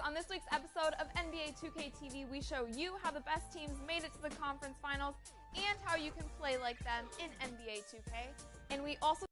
On this week's episode of NBA 2K TV, we show you how the best teams made it to the conference finals and how you can play like them in NBA 2K. And we also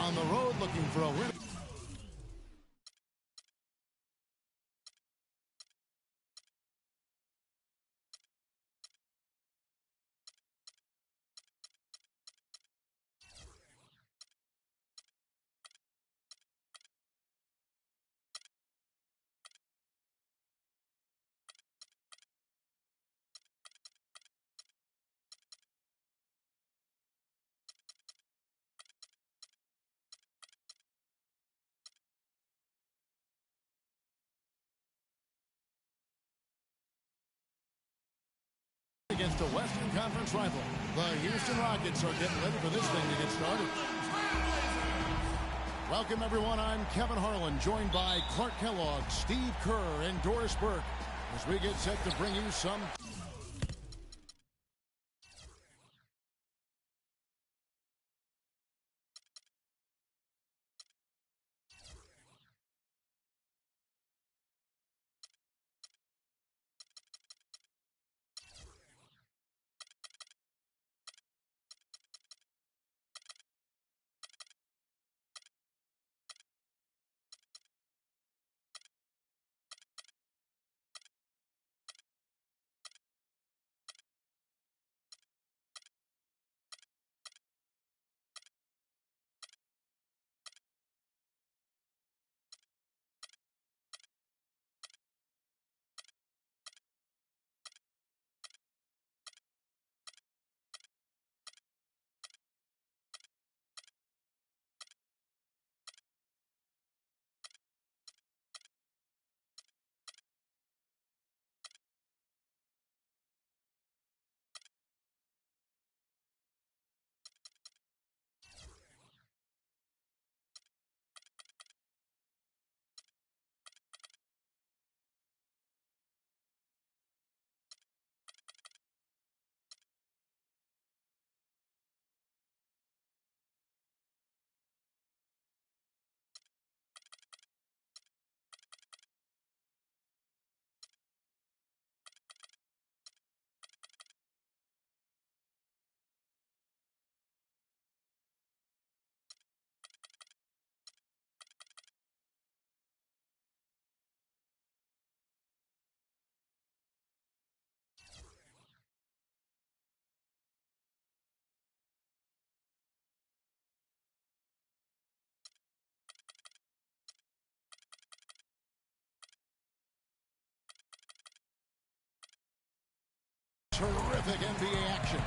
on the road looking for a win. Against a Western Conference rival, the Houston Rockets are getting ready for this thing to get started. Welcome, everyone. I'm Kevin Harlan, joined by Clark Kellogg, Steve Kerr, and Doris Burke, as we get set to bring you some... Terrific NBA action.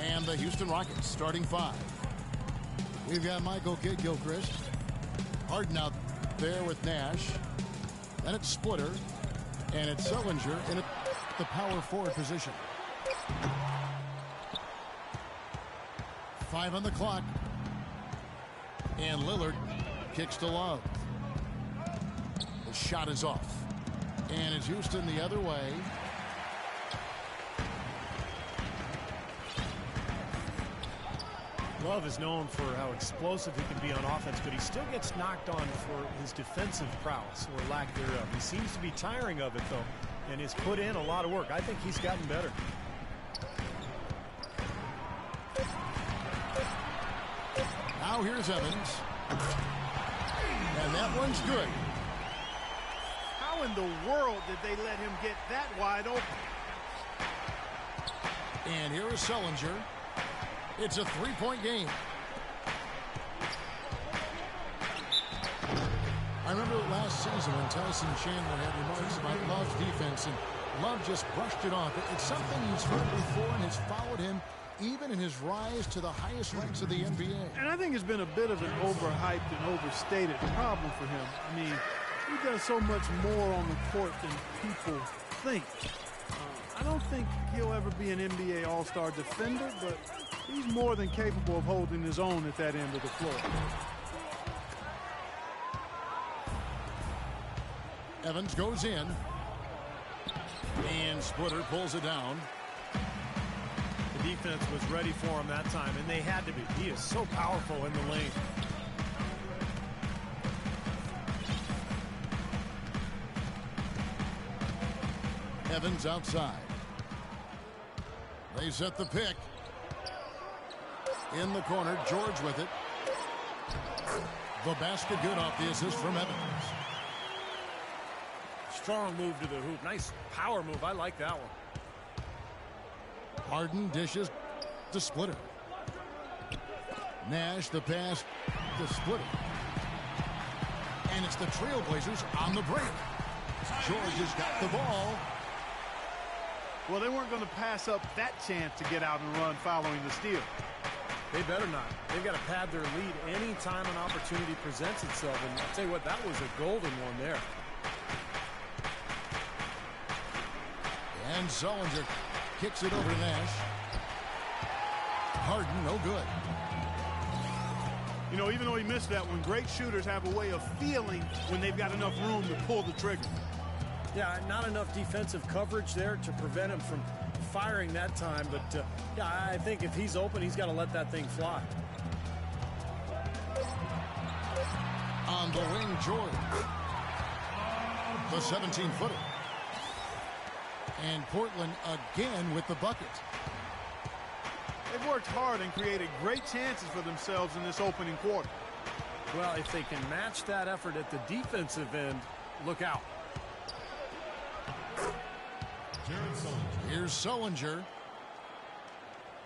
And the Houston Rockets starting five. We've got Michael Kidd-Gilchrist. Harden out there with Nash. Then it's Splitter. And it's Sullinger in the power forward position. 5 on the clock. And Lillard kicks to Love. The shot is off. And it's Houston the other way. Love is known for how explosive he can be on offense, but he still gets knocked on for his defensive prowess or lack thereof. He seems to be tiring of it, though, and has put in a lot of work. I think he's gotten better. Now here's Evans. And that one's good. How in the world did they let him get that wide open? And here is Sullinger. It's a three-point game. I remember last season when Tyson Chandler had remarks about Love's defense, and Love just brushed it off. It's something he's heard before and has followed him even in his rise to the highest ranks of the NBA. And I think it's been a bit of an overhyped and overstated problem for him. I mean, he does so much more on the court than people think. I don't think he'll ever be an NBA All-Star defender, but he's more than capable of holding his own at that end of the floor. Evans goes in. And Splitter pulls it down. The defense was ready for him that time, and they had to be. He is so powerful in the lane. Evans outside. They set the pick. In the corner, George with it. The basket good off the assist from Evans. Strong move to the hoop. Nice power move. I like that one. Harden dishes to Splitter. Nash the pass to Splitter. And it's the Trailblazers on the break. George has got the ball. Well, they weren't going to pass up that chance to get out and run following the steal. They better not. They've got to pad their lead any time an opportunity presents itself. And I'll tell you what, that was a golden one there. And Sullinger kicks it over to Nash. Harden, no good. You know, even though he missed that one, great shooters have a way of feeling when they've got enough room to pull the trigger. Yeah, not enough defensive coverage there to prevent him from firing that time. But, yeah, I think if he's open, he's got to let that thing fly. On the wing, George. The 17-footer. And Portland again with the bucket. They've worked hard and created great chances for themselves in this opening quarter. Well, if they can match that effort at the defensive end, look out. Here's Sullinger.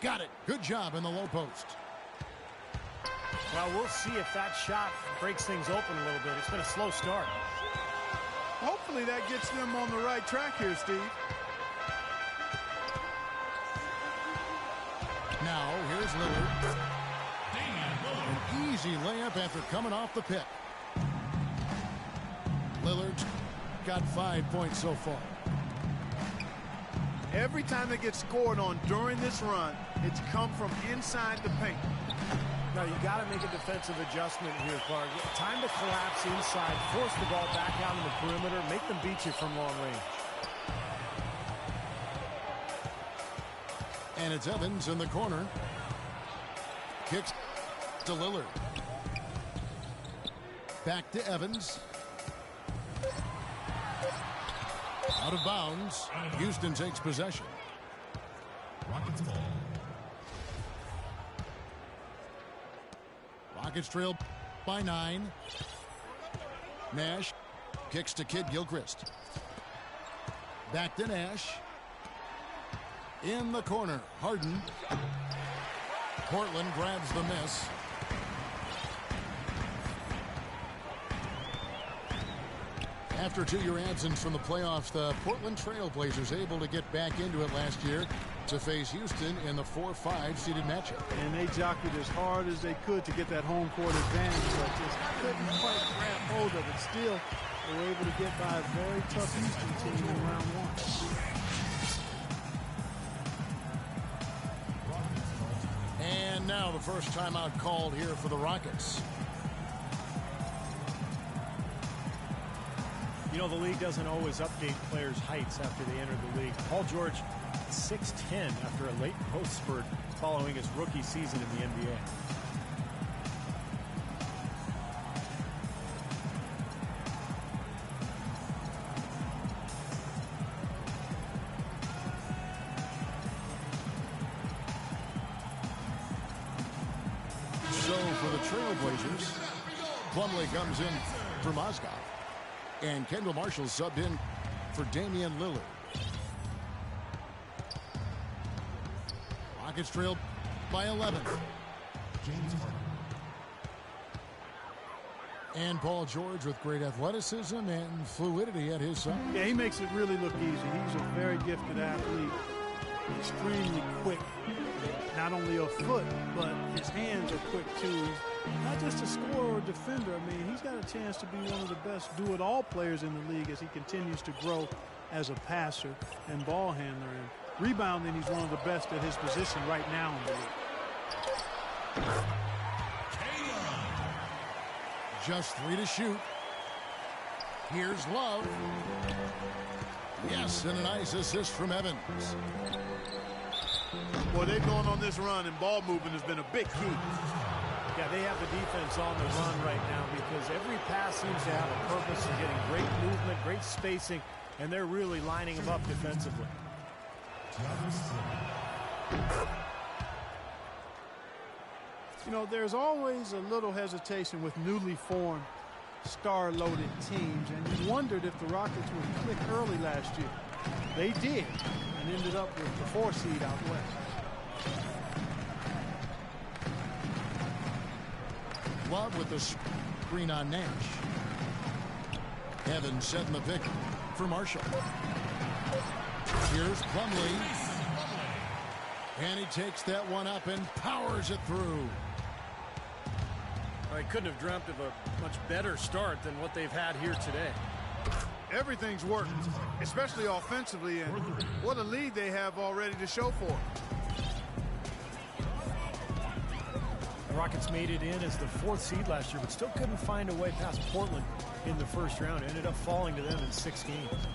Got it. Good job in the low post. Well, we'll see if that shot breaks things open a little bit. It's been a slow start. Hopefully that gets them on the right track here, Steve. Now, here's Lillard. An easy layup after coming off the pick. Lillard's got 5 points so far. Every time they get scored on during this run, it's come from inside the paint. Now, you got to make a defensive adjustment here, Clark. Time to collapse inside, force the ball back out in the perimeter, make them beat you from long range. And it's Evans in the corner. Kicks to Lillard. Back to Evans. Out of bounds. Houston takes possession. Rockets ball. Rockets trail by 9. Nash kicks to Kid Gilchrist. Back to Nash. In the corner, Harden. Portland grabs the miss. After a 2-year absence from the playoffs, the Portland Trailblazers able to get back into it last year to face Houston in the 4-5 seeded matchup. And they jockeyed as hard as they could to get that home court advantage, but just couldn't quite grab hold of it. Still, they were able to get by a very tough Houston team in round 1. And now the first timeout called here for the Rockets. You know, the league doesn't always update players' heights after they enter the league. Paul George at 6'10" after a late growth spurt following his rookie season in the NBA. So for the Trailblazers, Plumlee comes in for Mozgov. And Kendall Marshall subbed in for Damian Lillard. Rockets trailed by 11. And Paul George with great athleticism and fluidity at his side. Yeah, he makes it really look easy. He's a very gifted athlete, extremely quick. Not only a foot, but his hands are quick too. He's not just a scorer or defender. I mean, he's got a chance to be one of the best do-it-all players in the league as he continues to grow as a passer and ball handler. And rebounding, he's one of the best at his position right now in the league. Just 3 to shoot. Here's Love. Yes, and a nice assist from Evans. Boy, they've gone on this run, and ball movement has been a big key. Yeah, they have the defense on the run right now because every pass seems to have a purpose. They're getting great movement, great spacing, and they're really lining them up defensively. You know, there's always a little hesitation with newly formed star-loaded teams, and you wondered if the Rockets would click early last year. They did, and ended up with the 4 seed out west. Love with the screen on Nash. Evans setting the pick for Marshall. Here's Plumlee. And he takes that one up and powers it through. Well, he couldn't have dreamt of a much better start than what they've had here today. Everything's working, especially offensively, and what a lead they have already to show for it. The Rockets made it in as the 4th seed last year, but still couldn't find a way past Portland in the first round. Ended up falling to them in 6 games.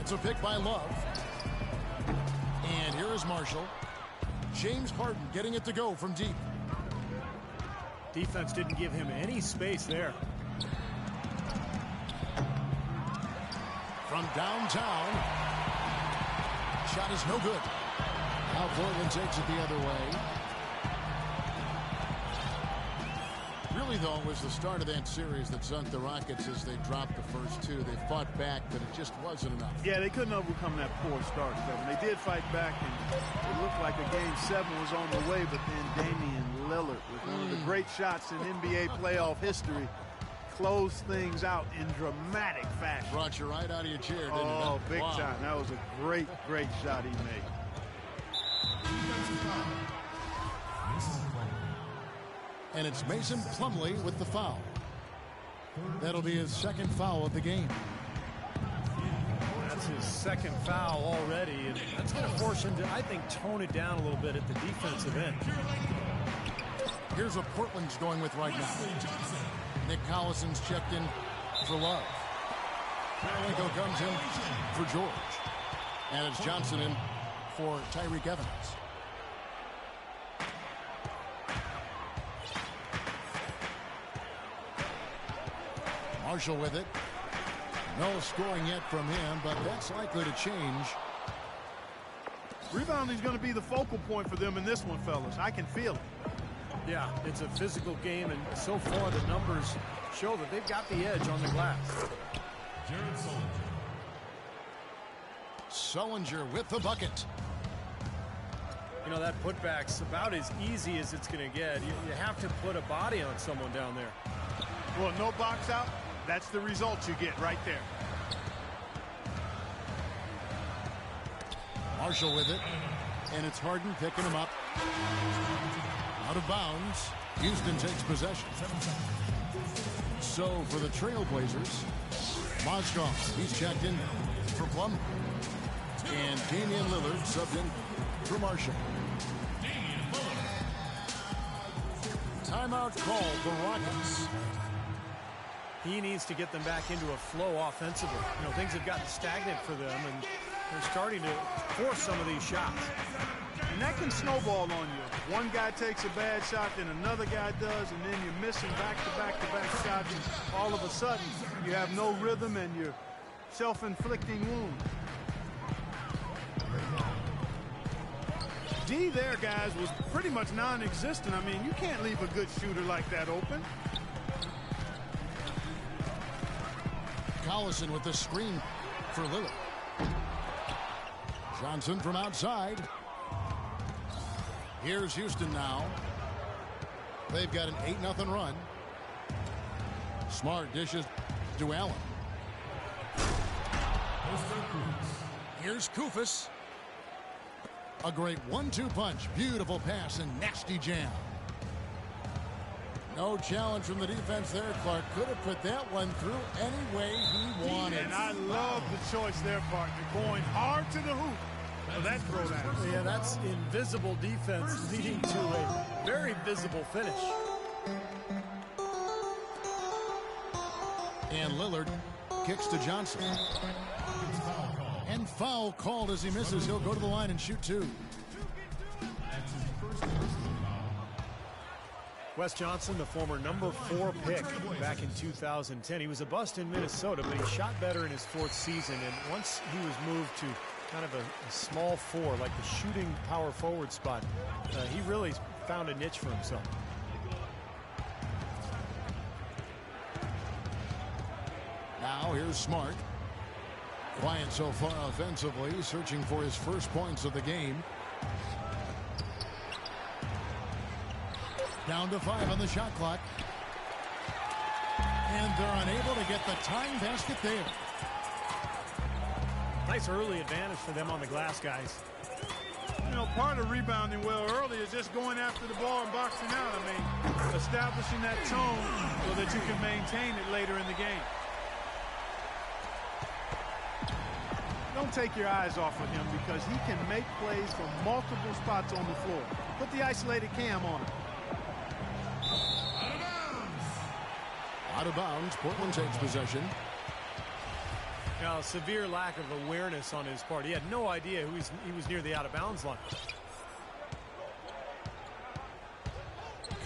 It's a pick by Love. And here is Marshall. James Harden getting it to go from deep. Defense didn't give him any space there. From downtown. Shot is no good. Now Portland takes it the other way. Really, though, it was the start of that series that sunk the Rockets as they dropped the first 2. They fought back, but it just wasn't enough. Yeah, they couldn't overcome that poor start, Kevin. They did fight back, and it looked like a Game 7 was on the way, but then Damian Lillard, with one of the great shots in NBA playoff history, closed things out in dramatic fashion. Brought you right out of your chair, didn't it? Oh, big Wow. time. That was a great, great shot he made. And it's Mason Plumlee with the foul. That'll be his 2nd foul of the game. That's his 2nd foul already, and that's going to force him to, I think, tone it down a little bit at the defensive end. Here's what Portland's going with right now. Nick Collison's checked in for Love. Kirilenko comes in for George. And it's Johnson in for Tyreke Evans. Marshall with it. No scoring yet from him, but that's likely to change. Rebounding is going to be the focal point for them in this one, fellas. I can feel it. Yeah, it's a physical game, and so far the numbers show that they've got the edge on the glass. Sullinger with the bucket. You know, that putback's about as easy as it's going to get. You have to put a body on someone down there. Well, no box out. That's the result you get right there. Marshall with it. And it's Harden picking him up. Out of bounds. Houston takes possession. So for the Trailblazers, Mozgov, he's checked in for Plumlee. And Damian Lillard subbed in for Marshall. Timeout called the Rockets. He needs to get them back into a flow offensively. You know, things have gotten stagnant for them, and they're starting to force some of these shots. And that can snowball on you. One guy takes a bad shot, then another guy does, and then you're missing back-to-back-to-back shots, and all of a sudden you have no rhythm and you're self-inflicting wounds. D there, guys, was pretty much non-existent. I mean, you can't leave a good shooter like that open. Collison with the screen for Lillard. Johnson from outside. Here's Houston now. They've got an 8-0 run. Smart dishes to Allen. Here's Koufos. A great 1-2 punch. Beautiful pass and nasty jam. No challenge from the defense there. Clark could have put that one through any way he wanted. And I love the choice there, partner. Going hard to the hoop for that throwdown. Yeah, that's invisible defense leading to a very visible finish. And Lillard kicks to Johnson. And foul called as he misses. He'll go to the line and shoot 2. Wes Johnson, the former #4 pick back in 2010. He was a bust in Minnesota, but he shot better in his 4th season. And once he was moved to kind of a small 4, like the shooting power forward spot, he really found a niche for himself. Now here's Smart. Quiet so far offensively, searching for his first points of the game. Down to 5 on the shot clock. And they're unable to get the tying basket there. Nice early advantage for them on the glass, guys. You know, part of rebounding well early is just going after the ball and boxing out. I mean, establishing that tone so that you can maintain it later in the game. Don't take your eyes off of him because he can make plays from multiple spots on the floor. Put the isolated cam on him. Out of bounds. Portland takes possession. Now, severe lack of awareness on his part. He had no idea he was near the out-of-bounds line.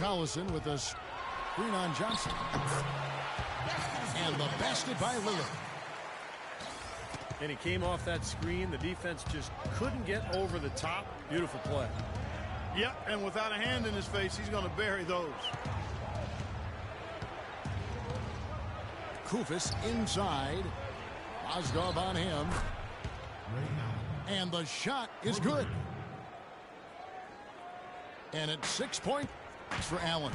Collison with a screen on Johnson. And the basket by Lillard. And he came off that screen. The defense just couldn't get over the top. Beautiful play. Yep, and without a hand in his face, he's going to bury those. Koufos inside. Mozgov on him. And the shot is good. And it's 6 points for Allen.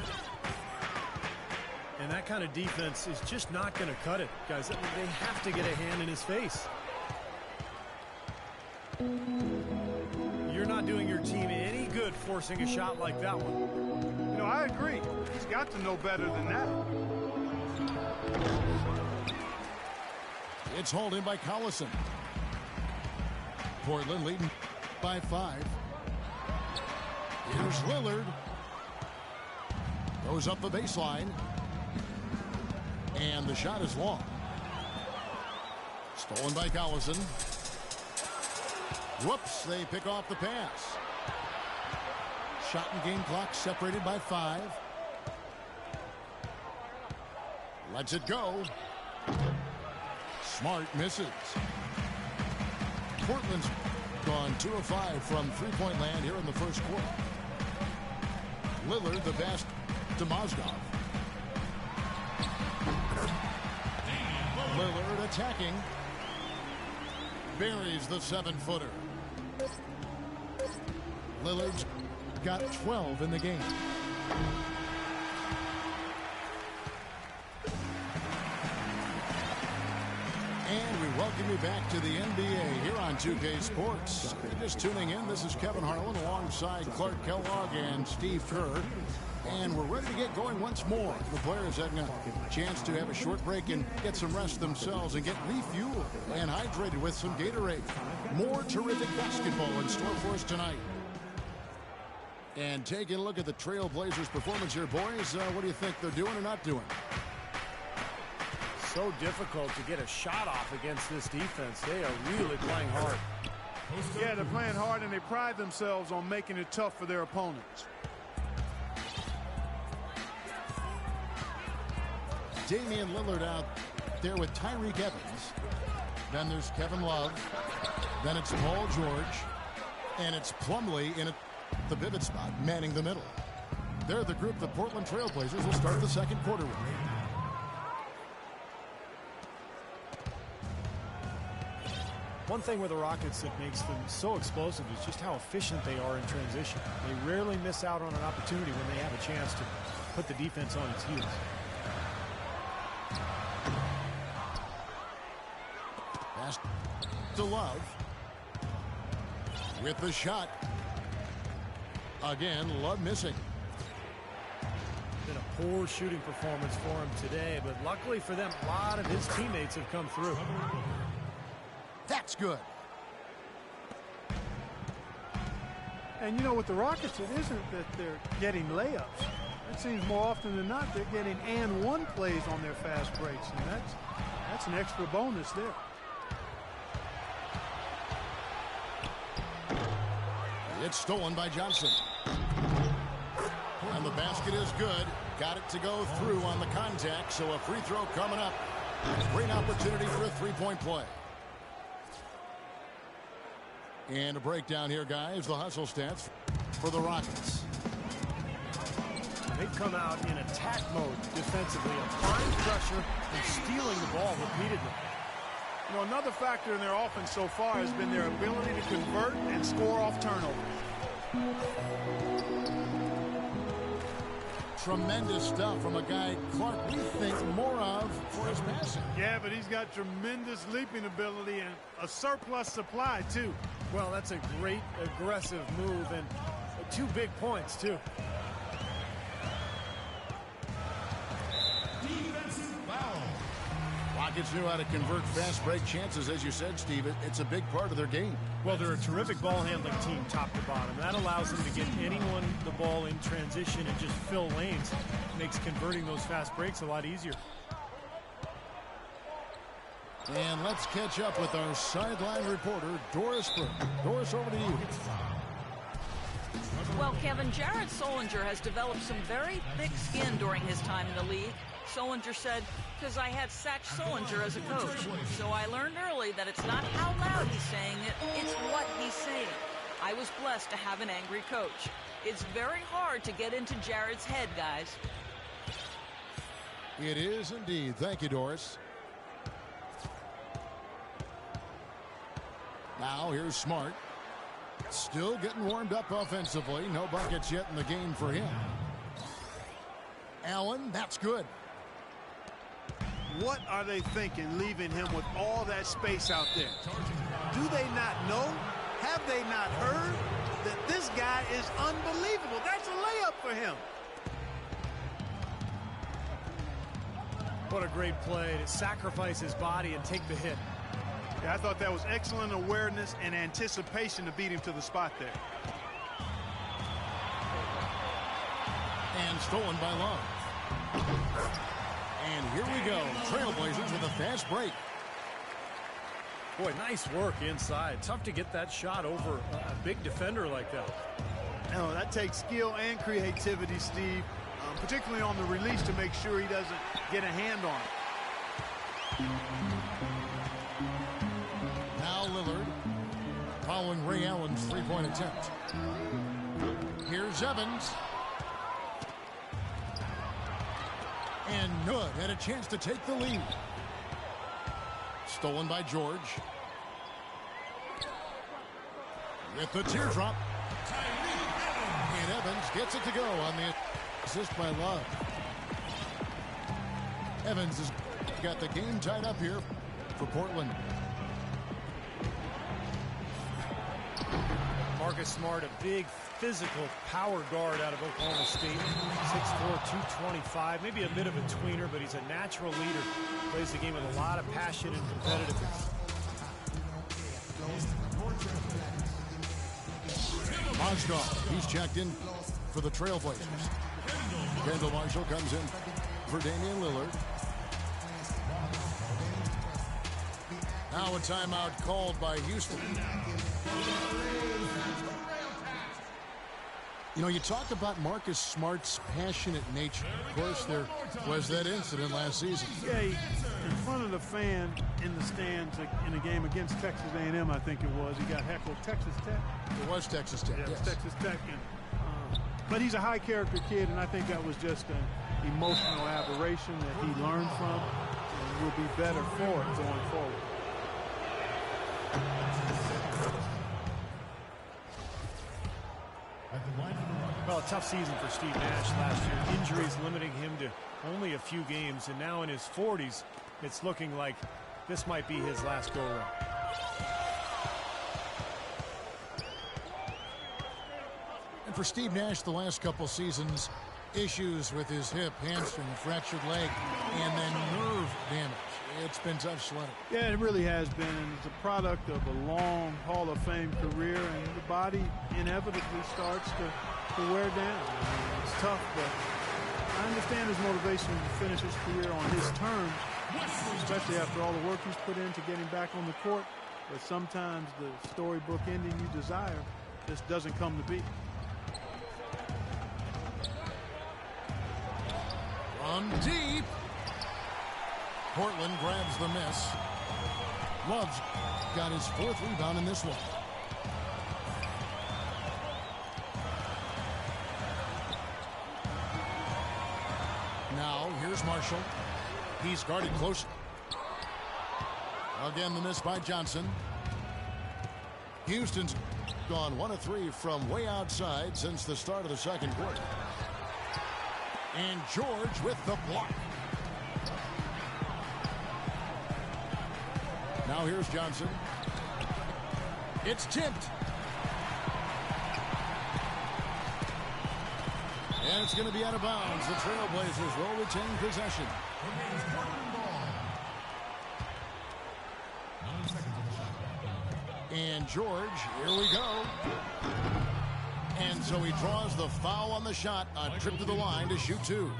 And that kind of defense is just not going to cut it, guys. They have to get a hand in his face. You're not doing your team any good forcing a shot like that one. You know, I agree. He's got to know better than that. It's hauled in by Collison. Portland leading by 5. Here's Lillard. Goes up the baseline. And the shot is long. Stolen by Collison. Whoops, they pick off the pass. Shot and game clock separated by 5. Lets it go. Smart misses. Portland's gone 2 of 5 from three-point land here in the first quarter. Lillard the pass to Mozgov. Lillard attacking. Buries the 7-footer. Lillard's got 12 in the game. And we welcome you back to the NBA here on 2K Sports. If you're just tuning in, this is Kevin Harlan alongside Clark Kellogg and Steve Kerr. And we're ready to get going once more. The players having a chance to have a short break and get some rest themselves and get refueled and hydrated with some Gatorade. More terrific basketball in store for us tonight. And taking a look at the Trailblazers' performance here, boys. What do you think they're doing or not doing? So difficult to get a shot off against this defense. They are really playing hard. Yeah, they're playing hard, and they pride themselves on making it tough for their opponents. Damian Lillard out there with Tyreke Evans. Then there's Kevin Love. Then it's Paul George. And it's Plumlee in the pivot spot, manning the middle. They're the group the Portland Trail Blazers will start the second quarter with. One thing with the Rockets that makes them so explosive is just how efficient they are in transition. They rarely miss out on an opportunity when they have a chance to put the defense on its heels. Pass to Love. With the shot. Again, Love missing. Been a poor shooting performance for him today, but luckily for them, a lot of his teammates have come through. That's good. And, you know, with the Rockets, it isn't that they're getting layups. It seems more often than not they're getting and one plays on their fast breaks, and that's an extra bonus there. It's stolen by Johnson. And the basket is good. Got it to go through on the contact, so a free throw coming up. Great opportunity for a three-point play. And a breakdown here, guys. The hustle stats for the Rockets. They've come out in attack mode defensively, applying pressure and stealing the ball repeatedly. You know, another factor in their offense so far has been their ability to convert and score off turnovers. Tremendous stuff from a guy Clark we think more of for his passing. Yeah, but he's got tremendous leaping ability and a surplus supply, too. Well, that's a great aggressive move and 2 big points, too. Defensive foul. Rockets knew how to convert fast break chances, as you said, Steve. It's a big part of their game. Well, they're a terrific ball handling team top to bottom. That allows them to get anyone the ball in transition and just fill lanes. Makes converting those fast breaks a lot easier. And let's catch up with our sideline reporter, Doris Burke. Doris, over to you. Well, Kevin, Jared Sullinger has developed some very thick skin during his time in the league. Sullinger said, because I had Satch Sullinger as a coach. So I learned early that it's not how loud he's saying it, it's what he's saying. I was blessed to have an angry coach. It's very hard to get into Jared's head, guys. It is indeed. Thank you, Doris. Now here's Smart. Still getting warmed up offensively. No buckets yet in the game for him. Allen, that's good. What are they thinking leaving him with all that space out there? Do they not know? Have they not heard that this guy is unbelievable? That's a layup for him. What a great play to sacrifice his body and take the hit. Yeah, I thought that was excellent awareness and anticipation to beat him to the spot there. And stolen by Love. And here we go. Trailblazers with a fast break. Boy, nice work inside. Tough to get that shot over a big defender like that. No, that takes skill and creativity, Steve, particularly on the release to make sure he doesn't get a hand on it. Now Lillard following Ray Allen's three-point attempt. Here's Evans. And Nud had a chance to take the lead. Stolen by George. With the teardrop. And Evans gets it to go on the assist by Love. Evans has got the game tied up here for Portland. Marcus Smart, a big physical power guard out of Oklahoma State. 6'4", 225, maybe a bit of a tweener, but he's a natural leader. Plays the game with a lot of passion and competitiveness. Mozgov, he's checked in for the Trailblazers. Kendall Marshall comes in for Damian Lillard. Now a timeout called by Houston. You know, you talked about Marcus Smart's passionate nature. Of course, there was that incident last season. Yeah, in front of the fan in the stands in a game against Texas A&M, I think it was. He got heckled. Texas Tech? It was Texas Tech, Yeah, yes. Texas Tech. But he's a high-character kid, and I think that was just an emotional aberration that he learned from and will be better for it going forward. Well, a tough season for Steve Nash last year. Injuries limiting him to only a few games, and now in his 40s, it's looking like this might be his last go-around. And for Steve Nash, the last couple seasons, issues with his hip, hamstring, a fractured leg, and then nerve damage. It's been tough sledding. Yeah, it really has been, and it's a product of a long Hall of Fame career, and the body inevitably starts to wear down. I mean, it's tough, but I understand his motivation to finish his career on his terms, especially after all the work he's put into getting back on the court. But sometimes the storybook ending you desire just doesn't come to be. From deep. Portland grabs the miss. Love's got his 4th rebound in this one. Now, here's Marshall. He's guarded closely. Again, the miss by Johnson. Houston's gone 1 of 3 from way outside since the start of the second quarter. And George with the block. Now here's Johnson. It's tipped. And it's going to be out of bounds. The Trailblazers will retain possession. And George, here we go. And so he draws the foul on the shot. A trip to the line to shoot 2.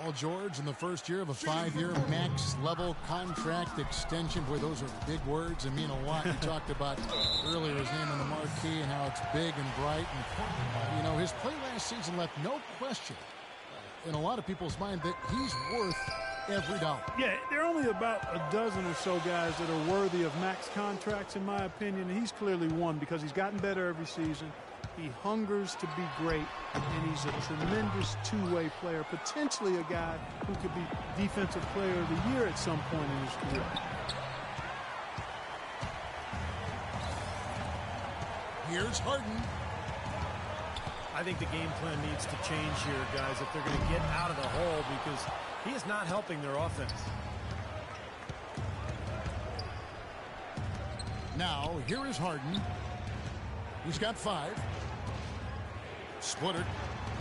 Paul George in the first year of a 5-year max-level contract extension. Boy, those are big words and mean a lot. We talked about earlier his name on the marquee and how it's big and bright. And, you know, his play last season left no question in a lot of people's mind that he's worth every dollar. Yeah, there are only about a dozen or so guys that are worthy of max contracts, in my opinion, and he's clearly one because he's gotten better every season. He hungers to be great, and he's a tremendous two-way player, potentially a guy who could be Defensive Player of the Year at some point in his career. Here's Harden. I think the game plan needs to change here, guys, if they're going to get out of the hole, because he is not helping their offense. Now, here is Harden. He's got 5. Splitter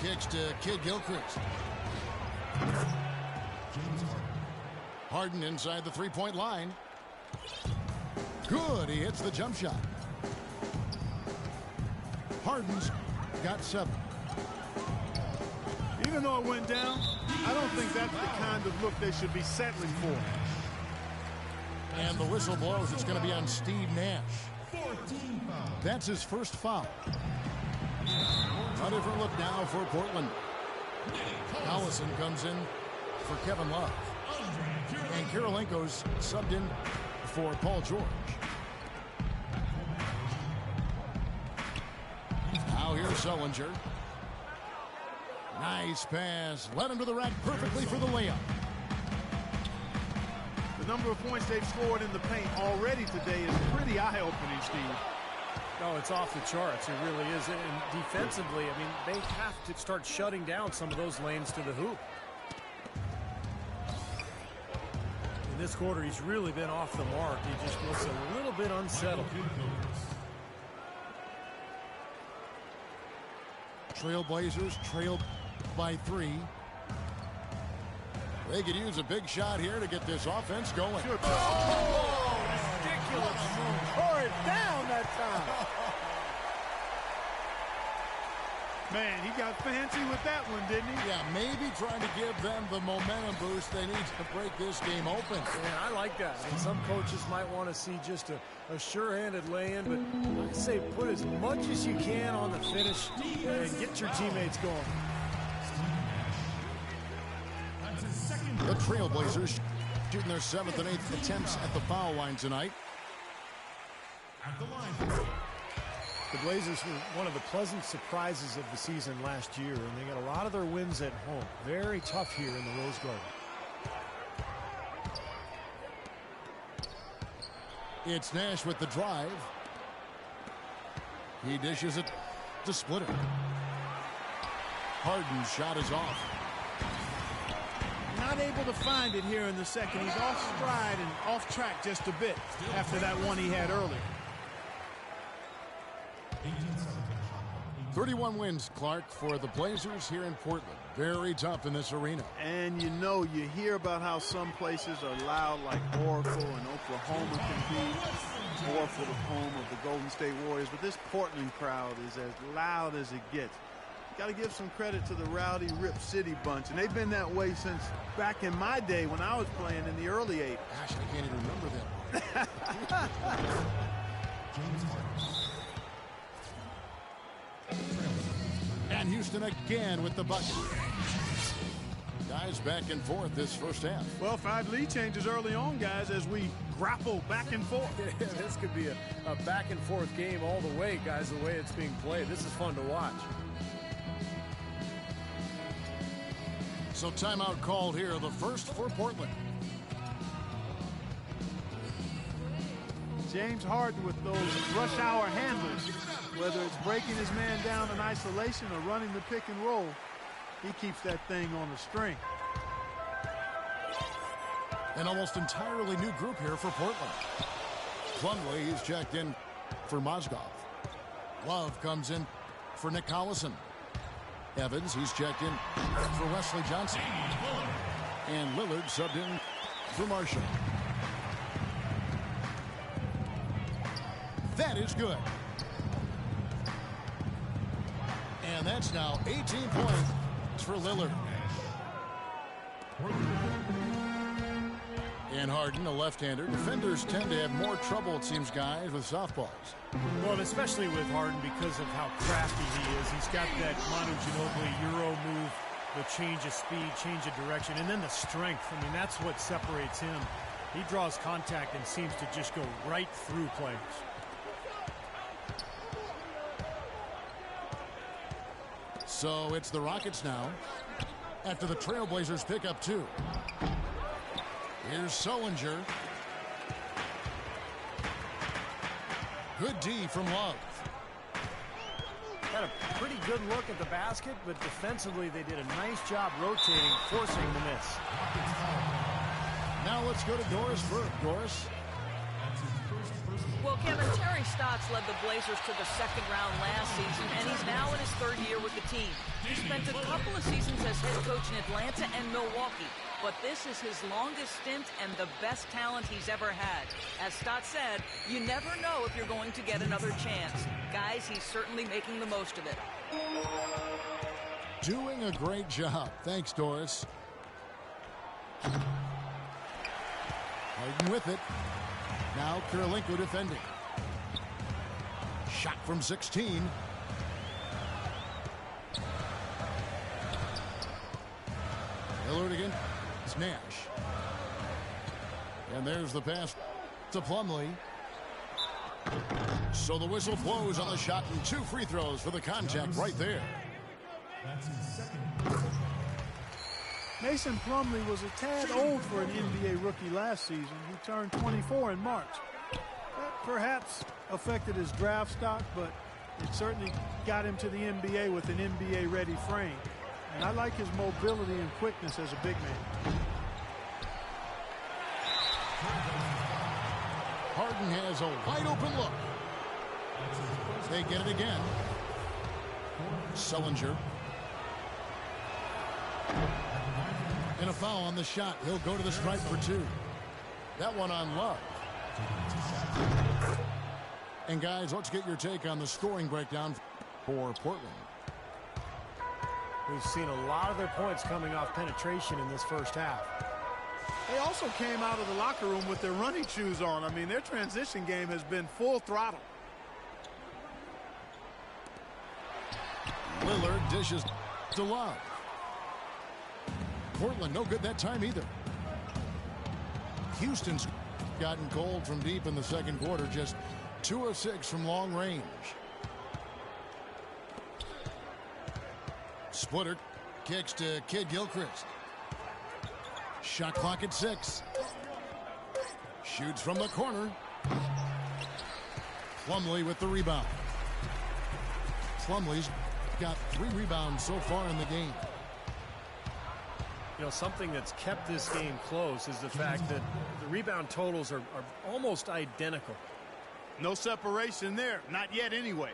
kicks to Kid Gilchrist. Harden inside the 3-point line. Good. He hits the jump shot. Harden's got 7. Even though it went down, I don't think that's the kind of look they should be settling for. And the whistle blows. It's going to be on Steve Nash. That's his first foul. A different look now for Portland. Collison comes in for Kevin Love. And Kirilenko's subbed in for Paul George. Now here's Sullinger. Nice pass. Led him to the rack perfectly for the layup. The number of points they've scored in the paint already today is pretty eye-opening, Steve. No, it's off the charts. It really is. And defensively, I mean, they have to start shutting down some of those lanes to the hoop. In this quarter, he's really been off the mark. He just looks a little bit unsettled. Trailblazers trailed by 3. They could use a big shot here to get this offense going. Oh, ridiculous move. Tore it down that time. Man, he got fancy with that one, didn't he? Yeah, maybe trying to give them the momentum boost they need to break this game open. Yeah, I like that. And some coaches might want to see just a sure-handed lay-in, but I say put as much as you can on the finish and get your teammates going. The Trailblazers shooting their 7th and 8th attempts at the foul line tonight. The Blazers were one of the pleasant surprises of the season last year, and they got a lot of their wins at home. Very tough here in the Rose Garden. It's Nash with the drive. He dishes it to Splitter. Harden's shot is off. Not able to find it here in the second. He's off stride and off track just a bit after that one he had earlier. 31 wins, Clark, for the Blazers here in Portland. Very tough in this arena. And you know, you hear about how some places are loud, like Oracle and Oklahoma can be, Oracle, the home of the Golden State Warriors. But this Portland crowd is as loud as it gets. Got to give some credit to the Rowdy Rip City bunch. And they've been that way since back in my day when I was playing in the early 80s. Gosh, I can't even remember that part. And Houston again with the bucket. Guys back and forth this first half. Well, 5 lead changes early on, guys, as we grapple back and forth. This could be a back and forth game all the way, guys, the way it's being played. This is fun to watch. So timeout called here, the first for Portland. James Harden with those rush hour handles, whether it's breaking his man down in isolation or running the pick and roll, he keeps that thing on the string. An almost entirely new group here for Portland. Plumlee, he's checked in for Mozgov. Love comes in for Nick Collison. Evans, he's checked in for Wesley Johnson. And Lillard subbed in for Marshall. That is good. And that's now 18 points for Lillard. And Harden, a left-hander. Defenders tend to have more trouble, it seems, guys, with softballs. Well, especially with Harden because of how crafty he is. He's got that Manu Ginobili Euro move, the change of speed, change of direction, and then the strength. I mean, that's what separates him. He draws contact and seems to just go right through players. So it's the Rockets now after the Trailblazers pick up 2. Here's Sullinger. Good D from Love. Got a pretty good look at the basket, but defensively they did a nice job rotating, forcing the miss. Now let's go to Doris Burke. Doris. Well, Kevin, Terry Stotts led the Blazers to the second round last season, and he's now in his 3rd year with the team. He spent a couple of seasons as head coach in Atlanta and Milwaukee, but this is his longest stint and the best talent he's ever had. As Stotts said, you never know if you're going to get another chance. Guys, he's certainly making the most of it. Doing a great job. Thanks, Doris. Harden with it. Now Kirilenko defending. Shot from 16. Lillard again. It's Nash. And there's the pass to Plumlee. So the whistle blows on the shot and 2 free throws for the contact right there. Mason Plumlee was a tad old for an NBA rookie last season. He turned 24 in March. That perhaps affected his draft stock, but it certainly got him to the NBA with an NBA-ready frame. And I like his mobility and quickness as a big man. Harden has a wide-open look. They get it again. Sullinger. And a foul on the shot. He'll go to the stripe for 2. That one on Love. And guys, let's get your take on the scoring breakdown for Portland. We've seen a lot of their points coming off penetration in this first half. They also came out of the locker room with their running shoes on. I mean, their transition game has been full throttle. Lillard dishes to Love. Portland no good that time either. Houston's gotten cold from deep in the second quarter, just 2 of 6 from long range. Splitter kicks to Kidd-Gilchrist. Shot clock at 6. Shoots from the corner. Plumlee with the rebound. Plumlee's got 3 rebounds so far in the game. You know, something that's kept this game close is the fact that the rebound totals are almost identical. No separation there. Not yet anyway.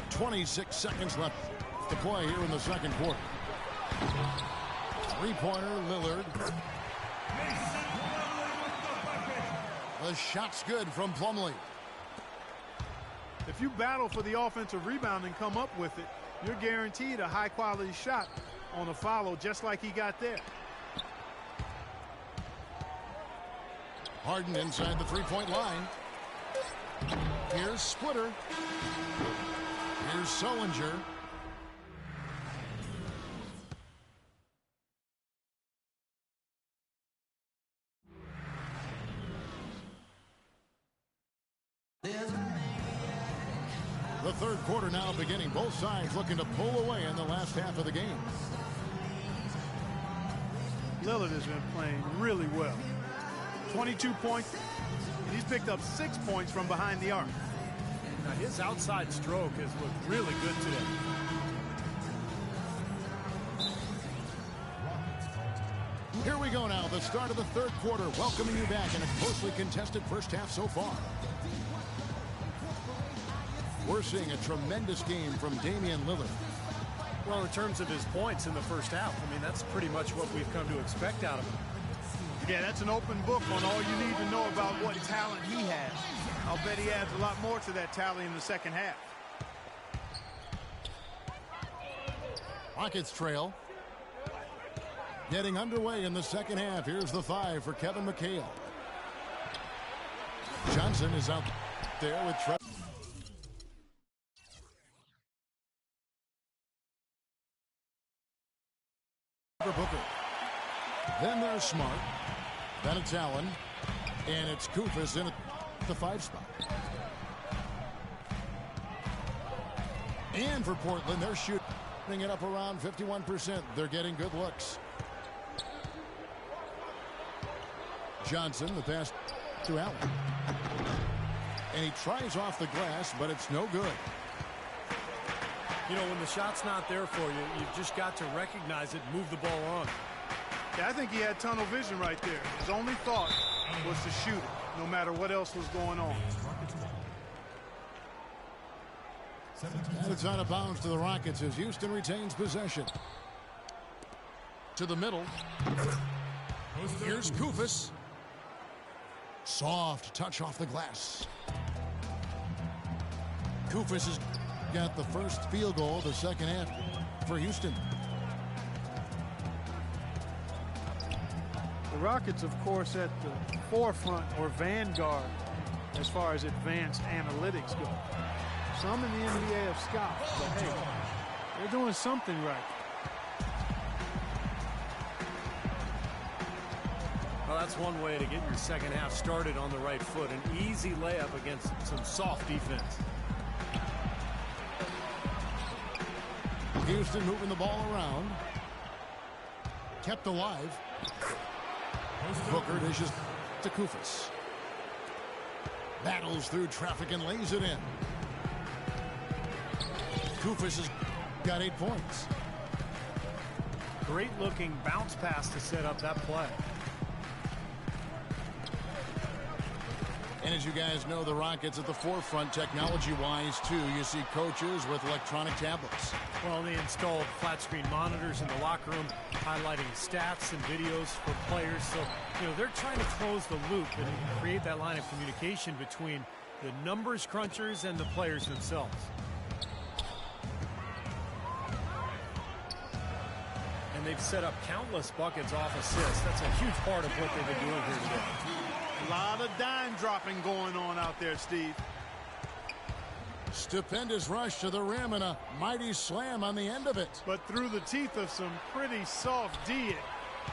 26 seconds left to play here in the second quarter. Three-pointer, Lillard. The shot's good from Plumlee. If you battle for the offensive rebound and come up with it, you're guaranteed a high-quality shot on a follow just like he got there. Harden inside the three-point line. Here's Splitter. Here's Sullinger. The third quarter now beginning. Both sides looking to pull away in the last half of the game. Lillard has been playing really well. 22 points, and he's picked up 6 points from behind the arc. Now his outside stroke has looked really good today. Here we go now, the start of the third quarter, welcoming you back in a closely contested first half so far. We're seeing a tremendous game from Damian Lillard. Well, in terms of his points in the first half, I mean, that's pretty much what we've come to expect out of him. Yeah, that's an open book on all you need to know about what talent he has. I'll bet he adds a lot more to that tally in the second half. Rockets trail. Getting underway in the second half. Here's the 5 for Kevin McHale. Johnson is out there with Trevor Booker. Then there's Smart. Then it's Allen. And it's Koufos in at the 5 spot. And for Portland, they're shooting it up around 51%. They're getting good looks. Johnson, the pass to Allen. And he tries off the glass, but it's no good. You know, when the shot's not there for you, you've just got to recognize it, move the ball on. Yeah, I think he had tunnel vision right there. His only thought was to shoot it, no matter what else was going on. And it's out of bounds to the Rockets as Houston retains possession. To the middle. Here's Koufos. Soft touch off the glass. Koufos has got the first field goal of the second half for Houston. The Rockets, of course, at the forefront or vanguard as far as advanced analytics go. Some in the NBA have scoffed, but hey, they're doing something right. Well, that's one way to get your second half started on the right foot. An easy layup against some soft defense. Houston moving the ball around. Kept alive. Booker dishes to Koufos. Battles through traffic and lays it in. Koufos has got 8 points. Great looking bounce pass to set up that play. And as you guys know, the Rockets at the forefront technology-wise, too. You see coaches with electronic tablets. Well, they installed flat-screen monitors in the locker room, highlighting stats and videos for players. So, you know, they're trying to close the loop and create that line of communication between the numbers crunchers and the players themselves. And they've set up countless buckets off assists. That's a huge part of what they've been doing here today. A lot of dime dropping going on out there, Steve. Stupendous rush to the rim and a mighty slam on the end of it. But through the teeth of some pretty soft D,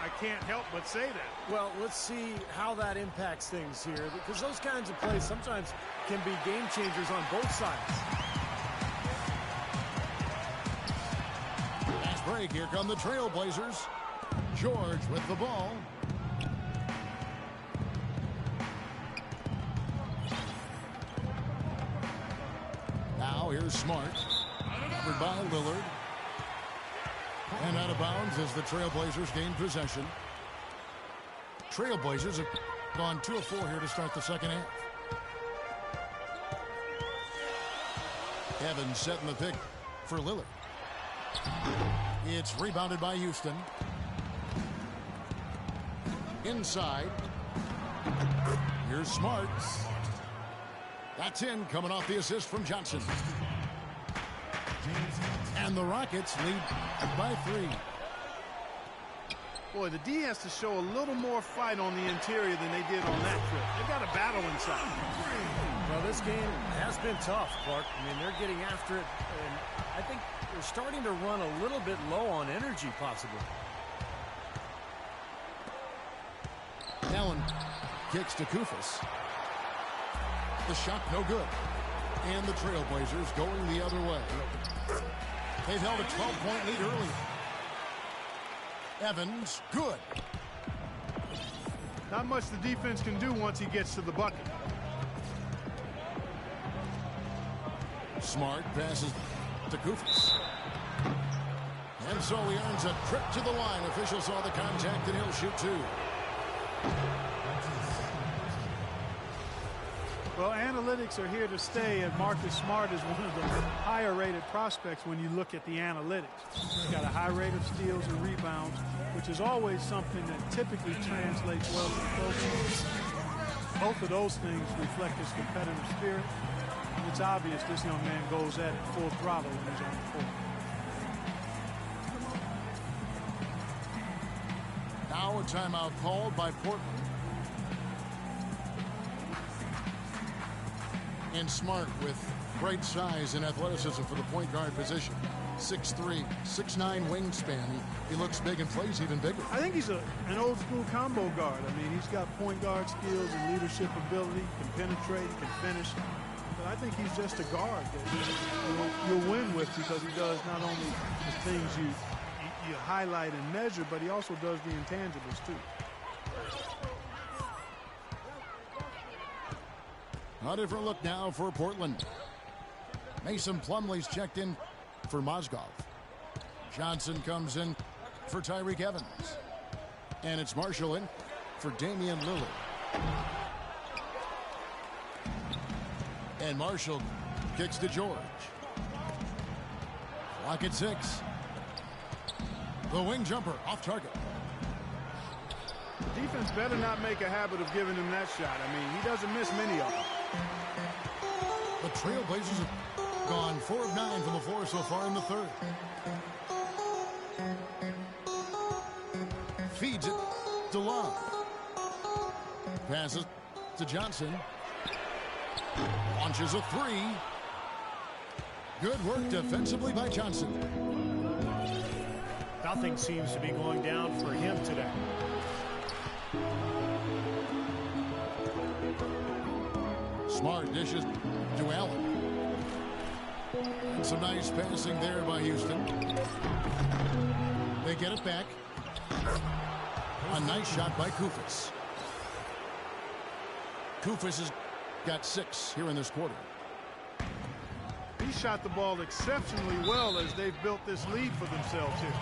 I can't help but say that. Well, let's see how that impacts things here, because those kinds of plays sometimes can be game changers on both sides. Fast break. Here come the Trailblazers. George with the ball. Now here's Smart. Covered by Lillard. And out of bounds as the Trailblazers gain possession. Trailblazers have gone 2 of 4 here to start the second half. Evans setting the pick for Lillard. It's rebounded by Houston. Inside. Here's Smart. That's in, coming off the assist from Johnson. And the Rockets lead by 3. Boy, the D has to show a little more fight on the interior than they did on that trip. They've got a battle inside. Well, this game has been tough, Clark. I mean, they're getting after it, and I think they're starting to run a little bit low on energy, possibly. Allen kicks to Koufos. The shot no good. And the Trailblazers going the other way. They've held a 12-point lead early. Evans, good. Not much the defense can do once he gets to the bucket. Smart passes to Koufos. And so he earns a trip to the line. Official saw the contact and he'll shoot 2. Well, analytics are here to stay, and Marcus Smart is one of the higher-rated prospects when you look at the analytics. He's got a high rate of steals and rebounds, which is always something that typically translates well to the program. Both of those things reflect his competitive spirit. It's obvious this young man goes at it full throttle when he's on the court. Now a timeout called by Portland. And Smart with great size and athleticism for the point guard position. 6'3", 6'9" wingspan. He looks big and plays even bigger. I think he's an old-school combo guard. I mean, he's got point guard skills and leadership ability, can penetrate, can finish. But I think he's just a guard that you'll win with because he does not only the things you highlight and measure, but he also does the intangibles, too. A different look now for Portland. Mason Plumlee's checked in for Mozgov. Johnson comes in for Tyreke Evans. And it's Marshall in for Damian Lillard. And Marshall kicks to George. Clock at 6. The wing jumper off target. The defense better not make a habit of giving him that shot. I mean, he doesn't miss many of them. The Trailblazers have gone 4 of 9 from the floor so far in the third. Feeds it to Love. Passes to Johnson. Launches a 3. Good work defensively by Johnson. Nothing seems to be going down for him today. Smart dishes to Allen. And some nice passing there by Houston. They get it back. A nice shot by Koufos. Koufos has got 6 here in this quarter. He shot the ball exceptionally well as they've built this lead for themselves here.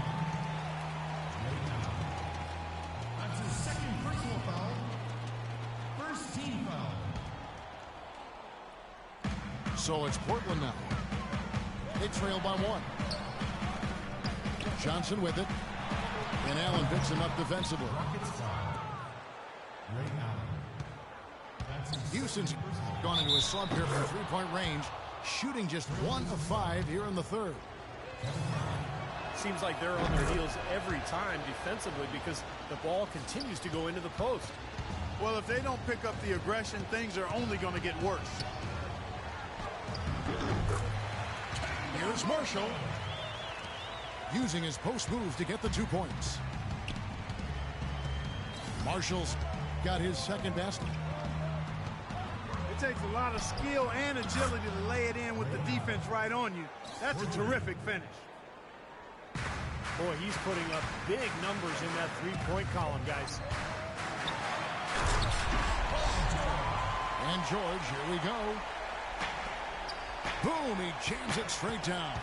That's his second personal foul. First team foul. So it's Portland now. They trail by 1. Johnson with it. And Allen picks him up defensively. Rockets foul. Ray Allen. That's his Houston's gone into a slump here from 3-point range, shooting just 1 of 5 here in the third. seems like they're on their heels every time defensively because the ball continues to go into the post. Well, if they don't pick up the aggression, things are only going to get worse. Here's Marshall. Using his post move to get the 2 points. Marshall's got his second basket. It takes a lot of skill and agility to lay it in with the defense right on you. That's a terrific finish. Boy, he's putting up big numbers in that three-point column, guys. And George, here we go. Boom, he jams it straight down.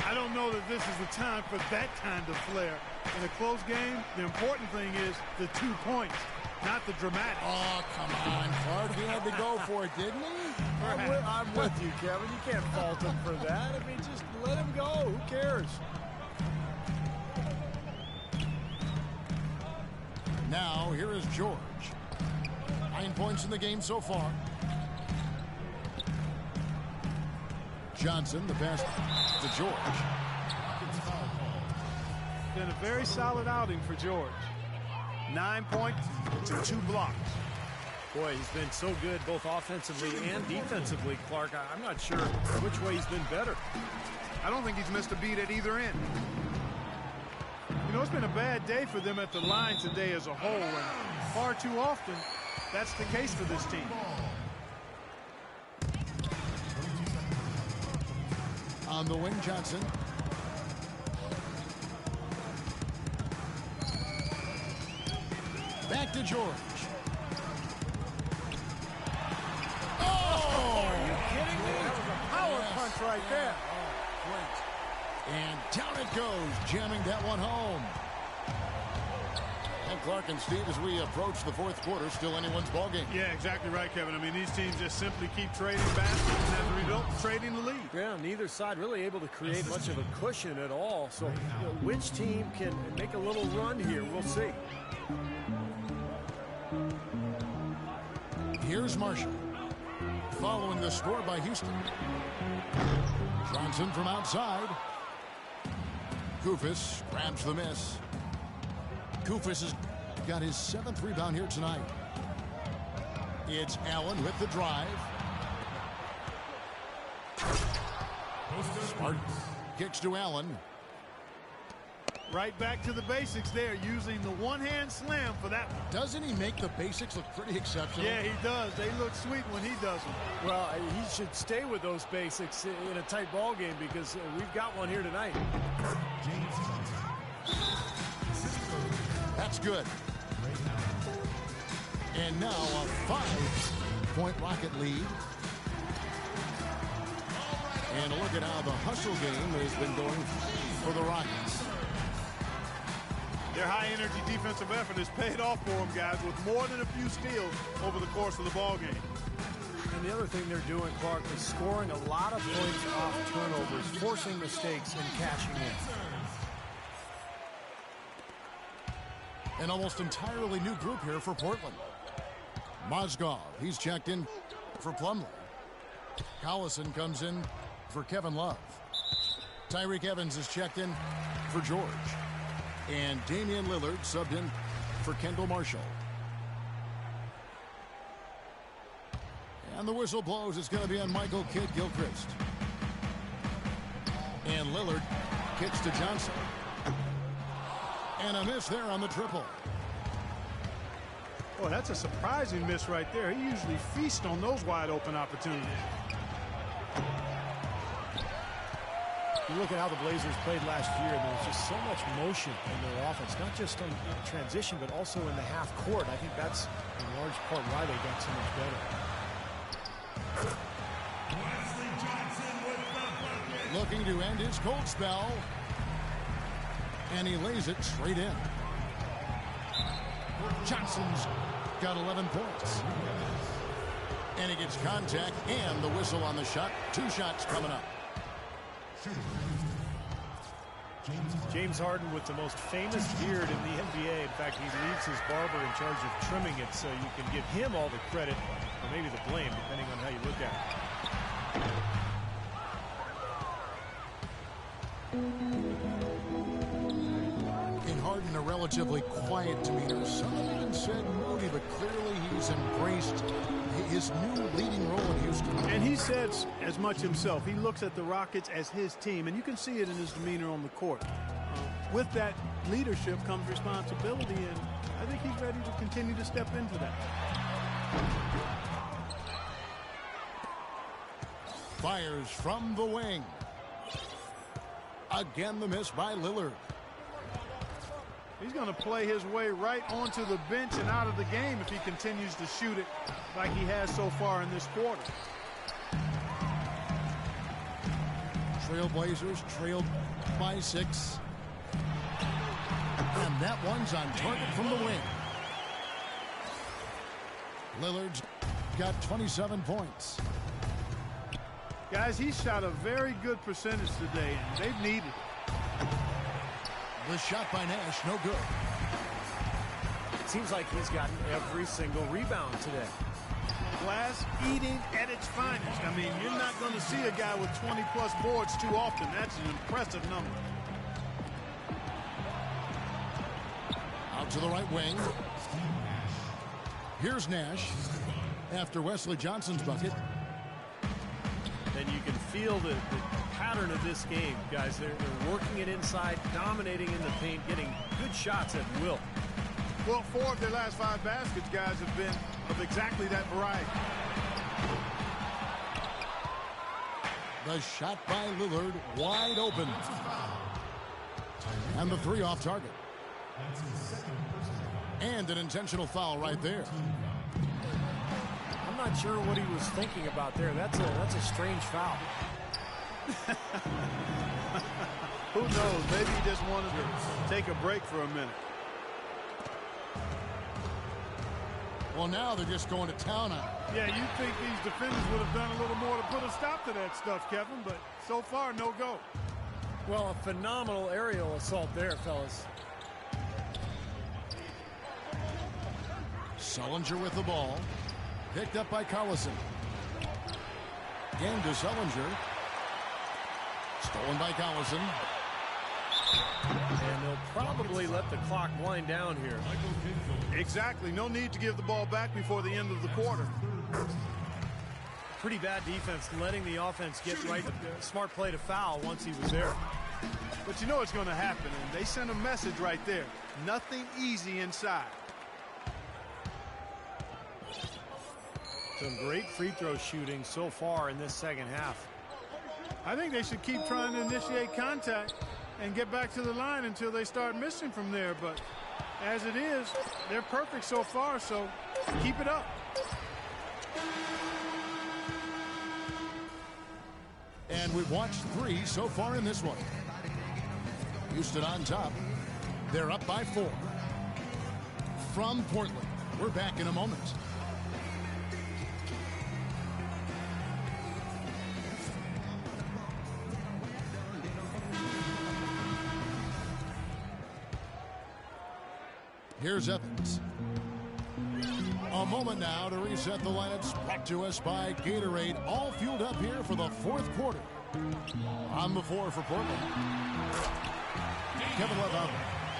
I don't know that this is the time for that kind of flair. In a close game, the important thing is the 2 points, not the dramatic. Oh, come on, Clark. He had to go for it, didn't he? I'm with you, Kevin. You can't fault him for that. I mean, just let him go. Who cares? Now, here is George. 9 points in the game so far. Johnson, the pass to George. Been a very solid outing for George. 9 points to 2 blocks. Boy, he's been so good both offensively and defensively, Clark. I'm not sure which way he's been better. I don't think he's missed a beat at either end. You know, it's been a bad day for them at the line today as a whole, and far too often, that's the case for this team. On the wing, Johnson. Back to George. Oh! Are you kidding me? That was a power punch right there. Oh, great. And down it goes, jamming that one home. And Clark and Steve, as we approach the fourth quarter, still anyone's ball game. Yeah, exactly right, Kevin. I mean, these teams just simply keep trading baskets, and as a result, trading the lead. Yeah, neither side really able to create much of a cushion at all. So, which team can make a little run here? We'll see. Here's Marshall. Following the score by Houston. Johnson from outside. Koufos grabs the miss. Koufos has got his 7th rebound here tonight. It's Allen with the drive. Smart kicks to Allen. Right back to the basics there, using the one-hand slam for that one. Doesn't he make the basics look pretty exceptional? Yeah, he does. They look sweet when he does them. Well, he should stay with those basics in a tight ball game because we've got one here tonight. That's good. And now a 5-point Rocket lead. And look at how the hustle game has been going for the Rockets. Their high-energy defensive effort has paid off for them, guys, with more than a few steals over the course of the ball game. And the other thing they're doing, Clark, is scoring a lot of points off turnovers, forcing mistakes and cashing in. An almost entirely new group here for Portland. Mozgov, he's checked in for Plumlee. Collison comes in for Kevin Love. Tyreke Evans is checked in for George. And Damian Lillard subbed in for Kendall Marshall. And the whistle blows. It's going to be on Michael Kidd-Gilchrist. And Lillard kicks to Johnson. And a miss there on the triple. Boy, that's a surprising miss right there. He usually feasts on those wide open opportunities. You look at how the Blazers played last year, and there was just so much motion in their offense, not just on transition, but also in the half court. I think that's in large part why they got so much better. Looking to end his cold spell. And he lays it straight in. Johnson's got 11 points. And he gets contact and the whistle on the shot. 2 shots coming up. James Harden with the most famous beard in the NBA. In fact, he leaves his barber in charge of trimming it, so you can give him all the credit, or maybe the blame, depending on how you look at In Harden, a relatively quiet demeanor. Some have even said moody, but clearly he's embraced his new leading role in Houston. And he says as much himself. He looks at the Rockets as his team, and you can see it in his demeanor on the court. With that leadership comes responsibility, and I think he's ready to continue to step into that. Fires from the wing. Again, the miss by Lillard. He's going to play his way right onto the bench and out of the game if he continues to shoot it like he has so far in this quarter. Trailblazers trailed by 6. And that one's on target from the wing. Lillard's got 27 points. Guys, he shot a very good percentage today, and they've needed it. The shot by Nash, no good. It seems like he's gotten every single rebound today. Glass eating at its finest. I mean, you're not going to see a guy with 20-plus boards too often. That's an impressive number. Out to the right wing. Here's Nash after Wesley Johnson's bucket. And you can feel the pattern of this game, guys. They're working it inside, dominating in the paint, getting good shots at will. Well, 4 of their last 5 baskets, guys, have been of exactly that variety. The shot by Lillard, wide open. And the 3 off target. And an intentional foul right there. I'm not sure what he was thinking about there. That's a strange foul. Who knows? Maybe he just wanted to take a break for a minute. Well, now they're just going to town on it. Yeah, you'd think these defenders would have done a little more to put a stop to that stuff, Kevin, but so far, no go. Well, a phenomenal aerial assault there, fellas. Sullinger with the ball. Picked up by Collison. Again to Sullinger. Stolen by Collison. And they'll probably let the clock wind down here. Exactly. No need to give the ball back before the end of the quarter. Pretty bad defense, letting the offense get right. Smart play to foul once he was there. But you know what's going to happen, and they sent a message right there. Nothing easy inside. Some great free throw shooting so far in this second half. I think they should keep trying to initiate contact and get back to the line until they start missing from there. But as it is, they're perfect so far, so keep it up. And we've watched 3 so far in this one. Houston on top. They're up by 4. From Portland, we're back in a moment. Here's Evans. A moment now to reset the lineups. Brought to us by Gatorade. All fueled up here for the 4th quarter. On the floor for Portland. Kevin Love out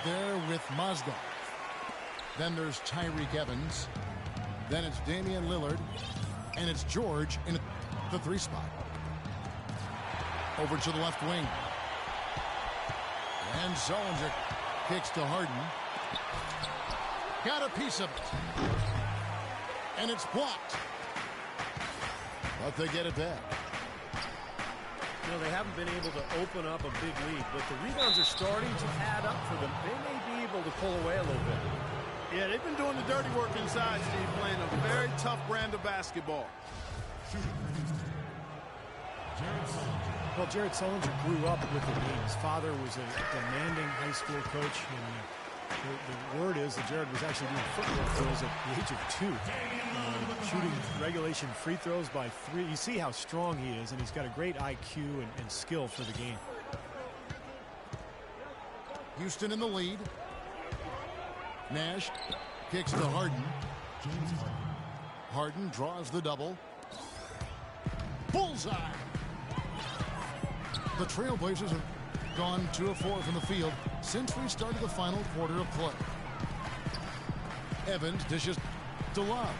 there with Mozgov. Then there's Tyreek Evans. Then it's Damian Lillard. And it's George in the 3 spot. Over to the left wing. And Sullinger kicks to Harden. Got a piece of it. And it's blocked. But they get it back. You know, they haven't been able to open up a big lead, but the rebounds are starting to add up for them. They may be able to pull away a little bit. Yeah, they've been doing the dirty work inside, Steve, playing a very tough brand of basketball. Well, Jared Sullinger grew up with the game. His father was a demanding high school coach, and the word is that Jared was actually doing football drills at the age of 2, shooting regulation free throws by 3. You see how strong he is, and he's got a great IQ and skill for the game. Houston in the lead. Nash kicks to Harden. Harden draws the double. Bullseye. The Trailblazers have gone 2 of 4 from the field since we started the final quarter of play. Evans dishes to Love.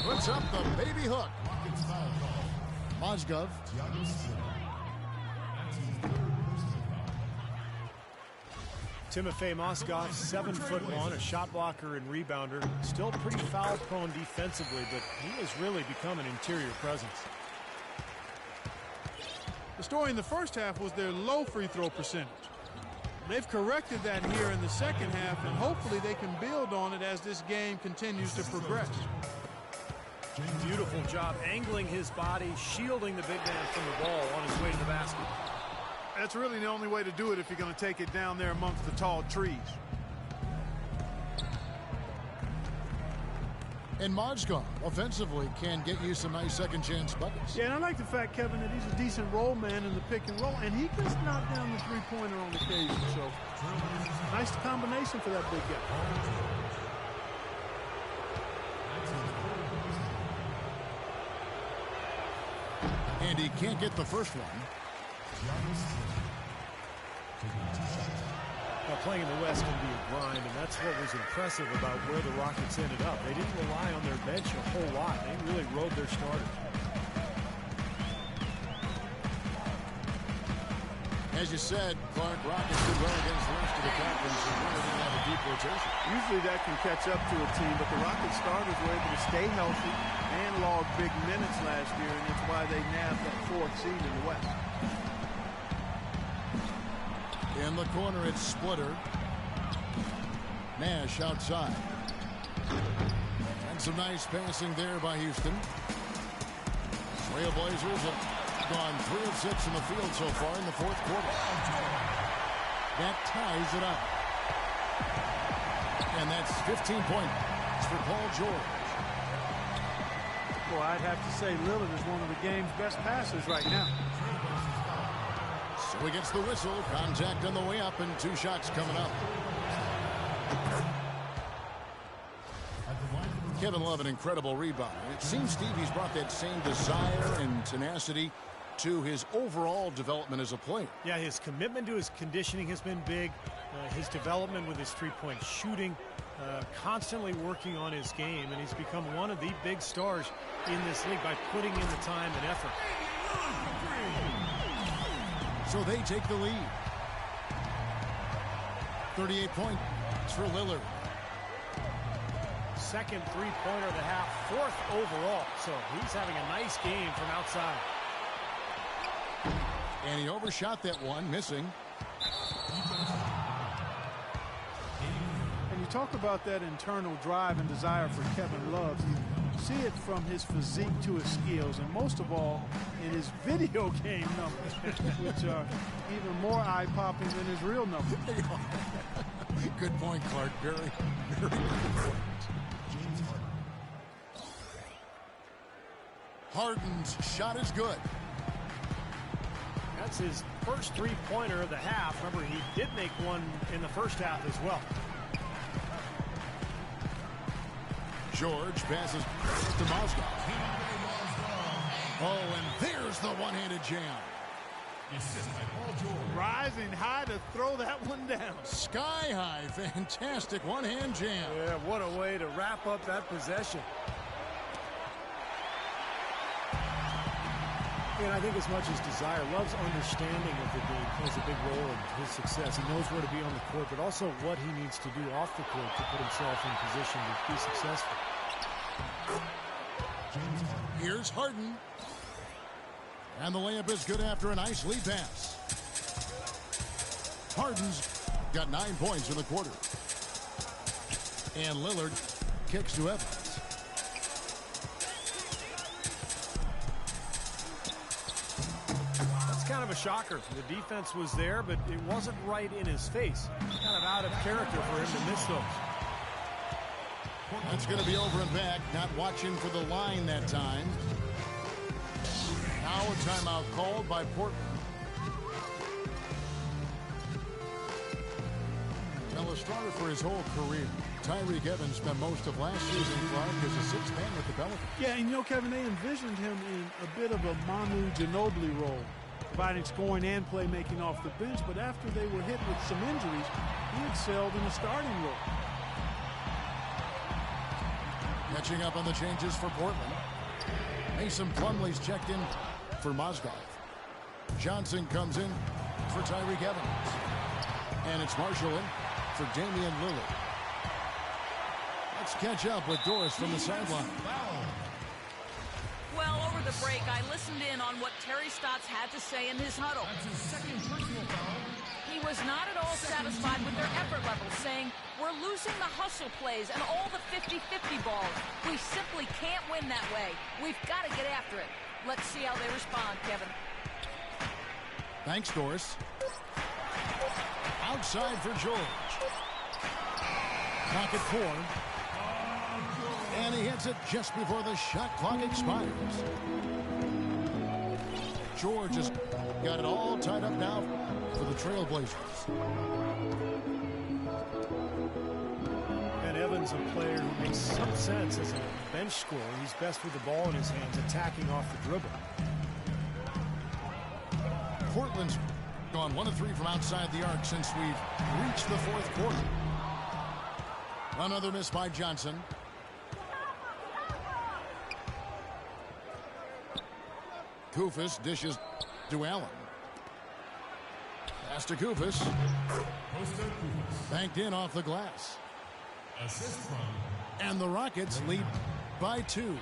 Puts up the baby hook. Mozgov. Timofey Mozgov, 7'1", a shot blocker and rebounder. Still pretty foul prone defensively, but he has really become an interior presence. The story in the first half was their low free throw percentage. They've corrected that here in the second half, and hopefully they can build on it as this game continues to progress. Beautiful job angling his body, shielding the big man from the ball on his way to the basket. That's really the only way to do it if you're going to take it down there amongst the tall trees. And Mozgov offensively can get you some nice second chance buckets. Yeah, and I like the fact, Kevin, that he's a decent roll man in the pick and roll, and he can knock down the three-pointer on occasion. So, nice combination for that big guy. And he can't get the first one. Now, playing in the West can be a grind, and that's what was impressive about where the Rockets ended up. They didn't rely on their bench a whole lot. They really rode their starters. As you said, Clark, Rockets did well against the rest of the conference and really didn't have a deep rotation. Usually that can catch up to a team, but the Rockets starters were able to stay healthy and log big minutes last year, and that's why they nabbed that 4th seed in the West. In the corner, it's Splitter. Nash outside. And some nice passing there by Houston. Trailblazers have gone 3 of 6 in the field so far in the 4th quarter. That ties it up. And that's 15 points for Paul George. Well, I'd have to say Lillard is one of the game's best passers right now. So he gets the whistle. Contact on the way up, and 2 shots coming up. Kevin Love, an incredible rebound. It seems, Steve, he's brought that same desire and tenacity to his overall development as a player. Yeah, his commitment to his conditioning has been big. His development with his three-point shooting, constantly working on his game, and he's become one of the big stars in this league by putting in the time and effort. So they take the lead. 38 points for Lillard. Second three-pointer of the half, 4th overall. So he's having a nice game from outside. And he overshot that one, missing. And you talk about that internal drive and desire for Kevin Love. You see it from his physique to his skills, and most of all in his video game numbers, which are even more eye-popping than his real numbers. Good point, Clark. Very, very good point. Harden's shot is good. That's his first three-pointer of the half. Remember, he did make one in the first half as well. George passes to Mozgov. Oh, and there's the one-handed jam. Rising high to throw that one down. Sky high, fantastic one-hand jam. Yeah, what a way to wrap up that possession. And I think as much as desire, Love's understanding of the game plays a big role in his success. He knows where to be on the court, but also what he needs to do off the court to put himself in position to be successful. Here's Harden. And the layup is good after a nice lead pass. Harden's got 9 points in the quarter. And Lillard kicks to Evans. Kind of a shocker. The defense was there, but it wasn't right in his face. Kind of out of character for him to miss those. That's going to be over and back. Not watching for the line that time. Now a timeout called by Portland. Well, a starter for his whole career. Tyreke Evans spent most of last season, Clark, as a sixth man with the Pelicans. Yeah, and you know, Kevin, they envisioned him in a bit of a Manu Ginobili role. providing scoring and playmaking off the bench, but after they were hit with some injuries, he excelled in the starting role. Catching up on the changes for Portland. Mason Plumlee's checked in for Mozgov. Johnson comes in for Tyreke Evans. And it's Marshall in for Damian Lillard. Let's catch up with Doris from the sideline. Well, over the break, I listened in on what Terry Stotts had to say in his huddle. That's his second personal foul. He was not at all satisfied with their effort level, saying, "We're losing the hustle plays and all the 50-50 balls. We simply can't win that way. We've got to get after it." Let's see how they respond, Kevin. Thanks, Doris. Outside for George. Pocket four. And he hits it just before the shot clock expires. George has got it all tied up now for the Trailblazers. And Evans, a player who makes some sense as a bench scorer. He's best with the ball in his hands, attacking off the dribble. Portland's gone 1 of 3 from outside the arc since we've reached the fourth quarter. Another miss by Johnson. Koufos dishes to Allen. Pass to Koufos. Banked in off the glass. Assist from. And the Rockets lead by 2.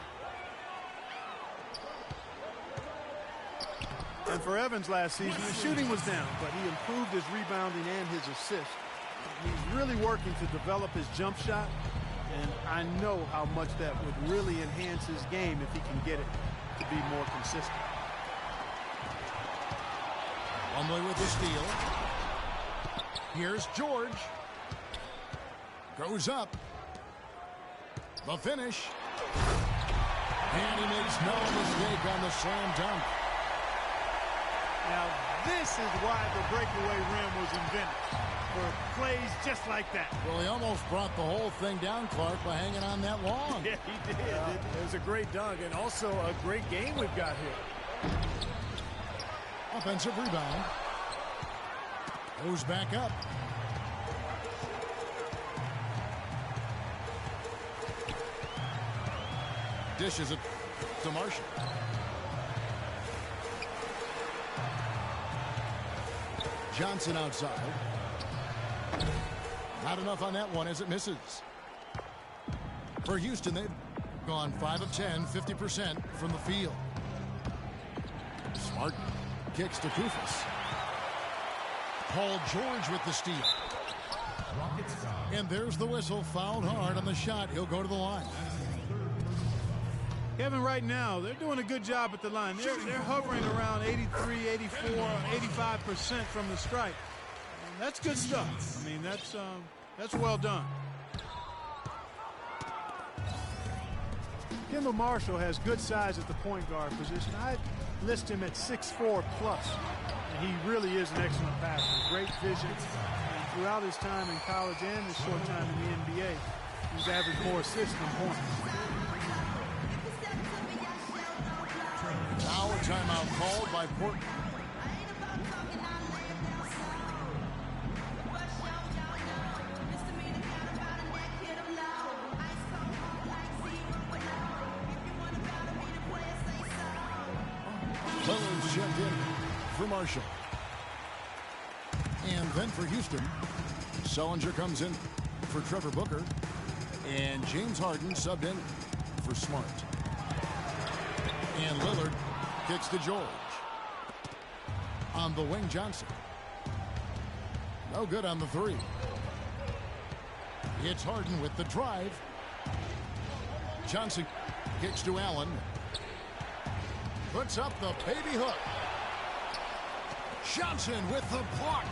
And for Evans last season, the shooting was down, but he improved his rebounding and his assist. He's really working to develop his jump shot, and I know how much that would really enhance his game if he can get it to be more consistent. Plumlee with the steal. Here's George. Goes up. The finish. And he makes no mistake on the slam dunk. Now, this is why the breakaway rim was invented, for plays just like that. Well, he almost brought the whole thing down, Clark, by hanging on that long. Yeah, he did. It was a great dunk and also a great game we've got here. Offensive rebound. Goes back up. Dishes it to Marshall. Johnson outside. Not enough on that one as it misses. For Houston, they've gone 5 of 10, 50% from the field. Smart kicks to Koufos. Paul George with the steal. Rockets foul. And there's the whistle. Fouled hard on the shot. He'll go to the line. Kevin, right now, they're doing a good job at the line. They're hovering around 83, 84, 85% from the stripe. That's good stuff. I mean, that's well done. Kendall Marshall has good size at the point guard position. I'd list him at 6'4 plus. And he really is an excellent passer. Great vision. And throughout his time in college and his short time in the NBA, he's averaged more assists than points. Now a timeout called by Portland. Lillard's checked in for Marshall. And then for Houston, Sullinger comes in for Trevor Booker. And James Harden subbed in for Smart. And Lillard kicks to George. On the wing, Johnson. No good on the three. It's Harden with the drive. Johnson kicks to Allen. Puts up the baby hook. Johnson with the block.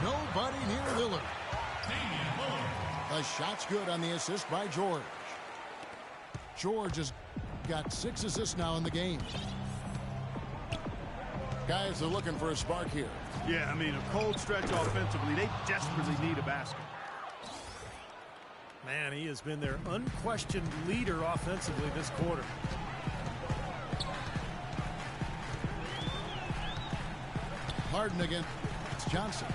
Nobody near Lillard. The shot's good on the assist by George. George has got 6 assists now in the game. Guys are looking for a spark here. Yeah, I mean, a cold stretch offensively. They desperately need a basket. Man, he has been their unquestioned leader offensively this quarter. Harden against Johnson.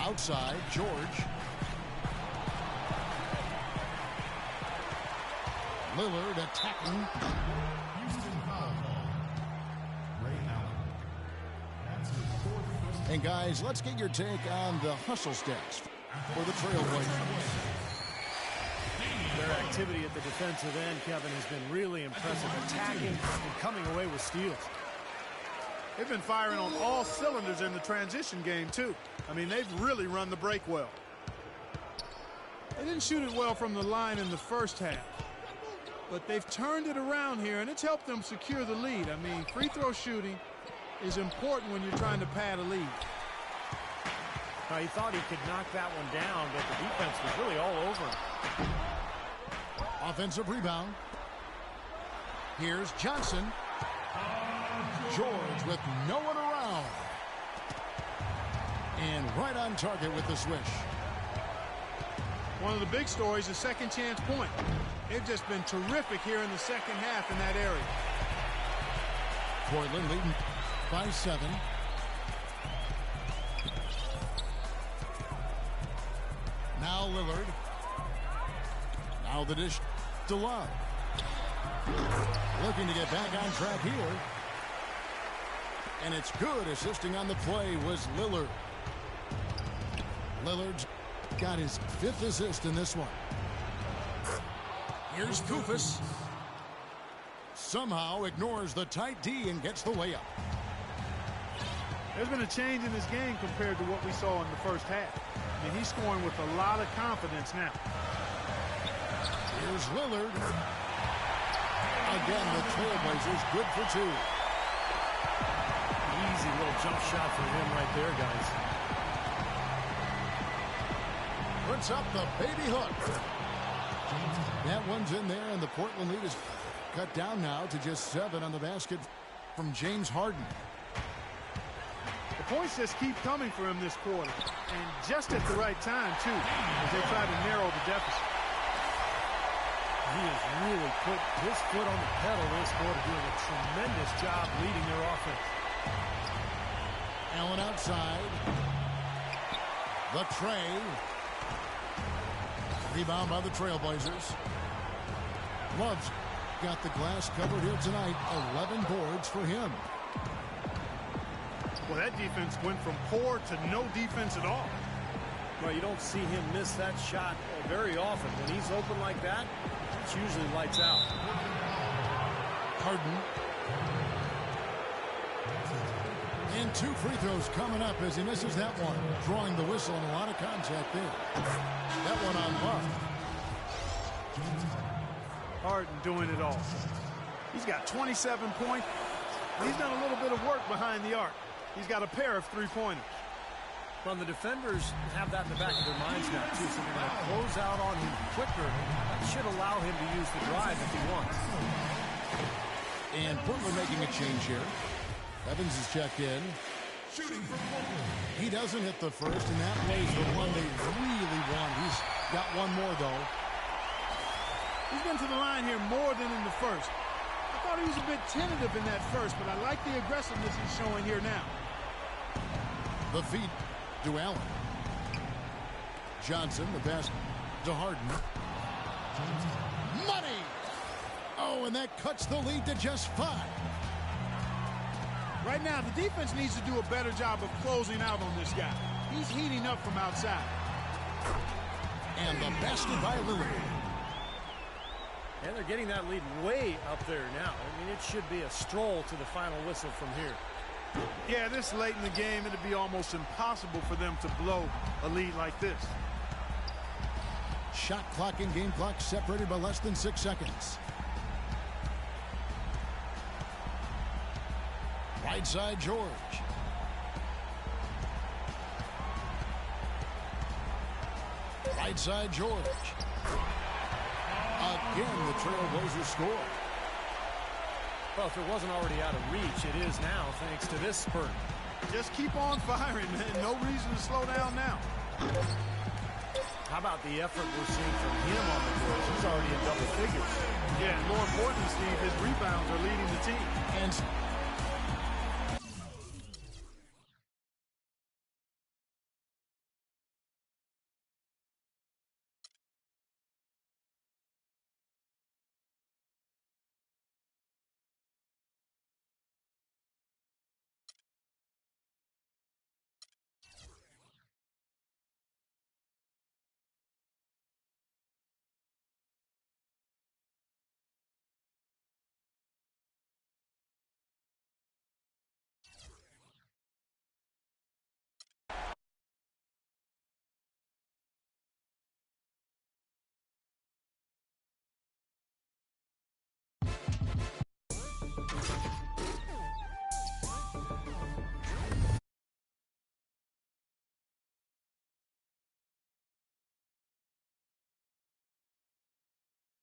Outside, George. Lillard attacking. Houston foul call. Ray Allen. That's his 4th. And guys, let's get your take on the hustle stats for the Trailblazers. Their activity at the defensive end, Kevin, has been really impressive, attacking and coming away with steals. They've been firing on all cylinders in the transition game, too. I mean, they've really run the break well. They didn't shoot it well from the line in the first half, but they've turned it around here, and it's helped them secure the lead. I mean, free throw shooting is important when you're trying to pad a lead. He thought he could knock that one down, but the defense was really all over him. Offensive rebound. Here's Johnson. George with no one around. And right on target with the swish. One of the big stories is second chance point. They've just been terrific here in the second half in that area. Portland leading by 7. Now Lillard. Now the dish to Love. Looking to get back on track here. And it's good. Assisting on the play was Lillard. Lillard's got his 5th assist in this one. Here's Koufos. Somehow ignores the tight D and gets the layup. There's been a change in this game compared to what we saw in the first half. I mean, he's scoring with a lot of confidence now. Here's Lillard. Again, the Trailblazers good for 2. Easy little jump shot for him right there, guys. Puts up the baby hook. That one's in there, and the Portland lead is cut down now to just 7 on the basket from James Harden. The points just keep coming for him this quarter, and just at the right time, too, as they try to narrow the deficit. He has really put his foot on the pedal this quarter, doing a tremendous job leading their offense. Allen outside. The tray. Rebound by the Trailblazers. Love's got the glass covered here tonight. 11 boards for him. Well, that defense went from poor to no defense at all. Well, you don't see him miss that shot very often. When he's open like that, it's usually lights out. Harden. And 2 free throws coming up as he misses that one. Drawing the whistle and a lot of contact there. That one on Love. Harden doing it all. He's got 27 points. He's done a little bit of work behind the arc. He's got a pair of 3-pointers. Well, the defenders have that in the back of their minds now, too, so they're going to close out on him quicker. That should allow him to use the drive if he wants. And Portland making a change here. Evans is checked in. Shooting from Portland. He doesn't hit the first, and that plays the one they really want. He's got one more, though. He's been to the line here more than in the first. I thought he was a bit tentative in that first, but I like the aggressiveness he's showing here now. The feed to Allen. Johnson, the pass to Harden. Money! Oh, and that cuts the lead to just 5. Right now, the defense needs to do a better job of closing out on this guy. He's heating up from outside. And the basket by Lillard. And they're getting that lead way up there now. I mean, it should be a stroll to the final whistle from here. Yeah, this late in the game, it'd be almost impossible for them to blow a lead like this. Shot clock and game clock separated by less than 6 seconds. Right side, George. Right side, George. Again, the Trailblazers score. Well, if it wasn't already out of reach, it is now, thanks to this spurt. Just keep on firing, man. No reason to slow down now. How about the effort we're seeing from him on the boards? He's already in double figures. Yeah, and more importantly, Steve, his rebounds are